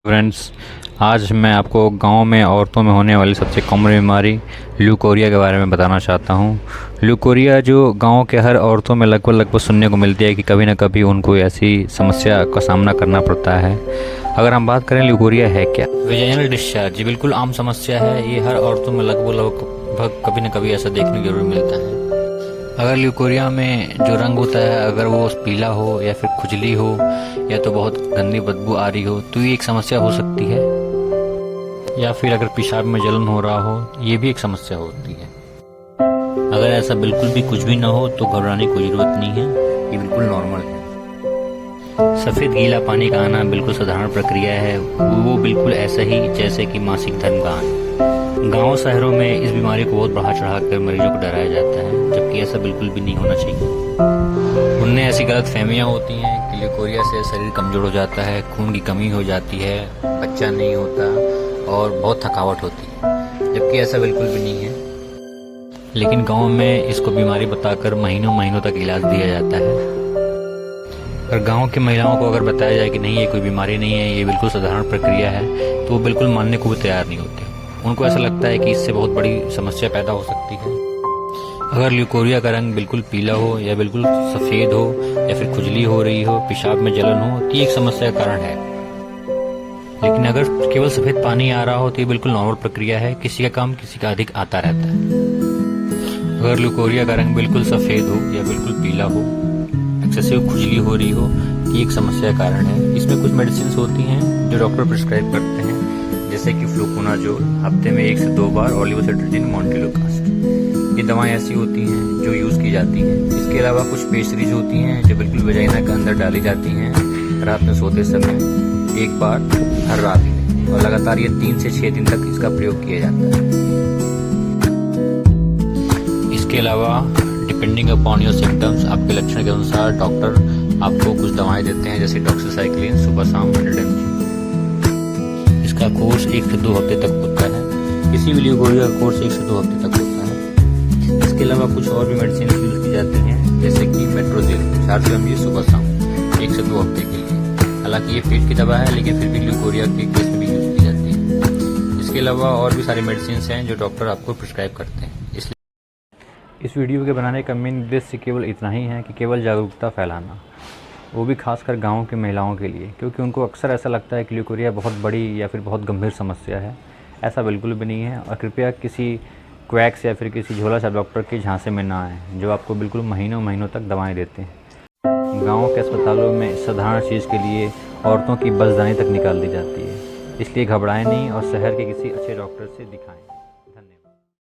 Friends, आज मैं आपको गांव में औरतों में होने वाली सबसे कॉमन बीमारी ल्यूकोरिया के बारे में बताना चाहता हूं। ल्यूकोरिया जो गांव के हर औरतों में लगभग सुनने को मिलती है कि कभी ना कभी उनको ऐसी समस्या का सामना करना पड़ता है। अगर हम बात करें ल्यूकोरिया है क्या, वेजाइनल डिस्चार्ज, ये बिल्कुल आम समस्या है। ये हर औरतों में लगभग कभी ना कभी ऐसा देखने को जरूर मिलता है। अगर ल्यूकोरिया में जो रंग होता है, अगर वो पीला हो या फिर खुजली हो या तो बहुत गंदी बदबू आ रही हो तो ये एक समस्या हो सकती है। या फिर अगर पेशाब में जलन हो रहा हो, ये भी एक समस्या होती है। अगर ऐसा बिल्कुल भी कुछ भी ना हो तो घबराने की कोई ज़रूरत नहीं है, ये बिल्कुल नॉर्मल है। सफ़ेद गीला पानी का आना बिल्कुल साधारण प्रक्रिया है, वो बिल्कुल ऐसा ही जैसे कि मासिक धर्म का आना। गांव शहरों में इस बीमारी को बहुत बढ़ा चढ़ा कर मरीजों को डराया जाता है, जबकि ऐसा बिल्कुल भी नहीं होना चाहिए। उनमें ऐसी गलत फहमियाँ होती हैं कि ल्यूकोरिया से शरीर कमज़ोर हो जाता है, खून की कमी हो जाती है, बच्चा नहीं होता और बहुत थकावट होती है, जबकि ऐसा बिल्कुल भी नहीं है। लेकिन गांव में इसको बीमारी बताकर महीनों महीनों तक इलाज दिया जाता है। और गांव की महिलाओं को अगर बताया जाए कि नहीं, ये कोई बीमारी नहीं है, ये बिल्कुल साधारण प्रक्रिया है, तो वो बिल्कुल मानने को भी तैयार नहीं होते। उनको ऐसा लगता है कि इससे बहुत बड़ी समस्या पैदा हो सकती है। अगर ल्यूकोरिया का रंग बिल्कुल पीला हो या बिल्कुल सफ़ेद हो या फिर खुजली हो रही हो, पेशाब में जलन हो, तो ये एक समस्या का कारण है। लेकिन अगर केवल सफ़ेद पानी आ रहा हो तो ये बिल्कुल नॉर्मल प्रक्रिया है, किसी का कम किसी का अधिक आता रहता है। अगर ल्यूकोरिया का रंग बिल्कुल सफ़ेद हो या बिल्कुल पीला हो, एक्सेसिव खुजली हो रही हो, ये एक समस्या का कारण है। इसमें कुछ मेडिसिन होती हैं जो डॉक्टर प्रिस्क्राइब करते हैं, जैसे कि फ्लूकोनाजोल, हफ्ते में 1 से 2 बार, और लिवोसिट्राजिन, मोंटेलुकास्ट। ये दवाएं ऐसी होती हैं जो यूज़ की जाती हैं। इसके अलावा कुछ पेस्ट्रीज होती हैं जो बिल्कुल वेजाइना के अंदर डाली जाती हैं रात में सोते समय 1 बार हर रात में, और लगातार ये 3 से 6 दिन तक इसका प्रयोग किया जाता है। इसके अलावा डिपेंडिंग अपॉन योर सिम्टम्स, आपके लक्षण के अनुसार डॉक्टर आपको कुछ दवाएं देते हैं, जैसे डॉक्सीसाइक्लिन सुबह शाम 100 mg। इसका कोर्स 1 से 2 हफ्ते तक होता है। किसी भी ल्यूकोरिया का कोर्स 1 से 2 हफ्ते तक होता है। इसके अलावा कुछ और भी मेडिसिन यूज़ की जाती हैं, जैसे कि मेट्रोजिल 400 mg सुबह शाम 1 से 2 हफ्ते के लिए। हालांकि ये पेट की दवा है, लेकिन फिर भी ल्यूकोरिया के केस में भी यूज़ की जाती है। इसके अलावा और भी सारी मेडिसिन हैं जो डॉक्टर आपको प्रिस्क्राइब करते हैं। इस वीडियो के बनाने का मेन उद्देश्य केवल इतना ही है कि केवल जागरूकता फैलाना, वो भी खासकर गाँव की महिलाओं के लिए, क्योंकि उनको अक्सर ऐसा लगता है कि ल्यूकोरिया बहुत बड़ी या फिर बहुत गंभीर समस्या है। ऐसा बिल्कुल भी नहीं है। और कृपया किसी क्वैक्स या फिर किसी झोला छाप डॉक्टर के झांसे में ना आए, जो आपको बिल्कुल महीनों महीनों तक दवाएं देते हैं। गाँव के अस्पतालों में साधारण चीज़ के लिए औरतों की बचदानी तक निकाल दी जाती है, इसलिए घबराएं नहीं और शहर के किसी अच्छे डॉक्टर से दिखाएं।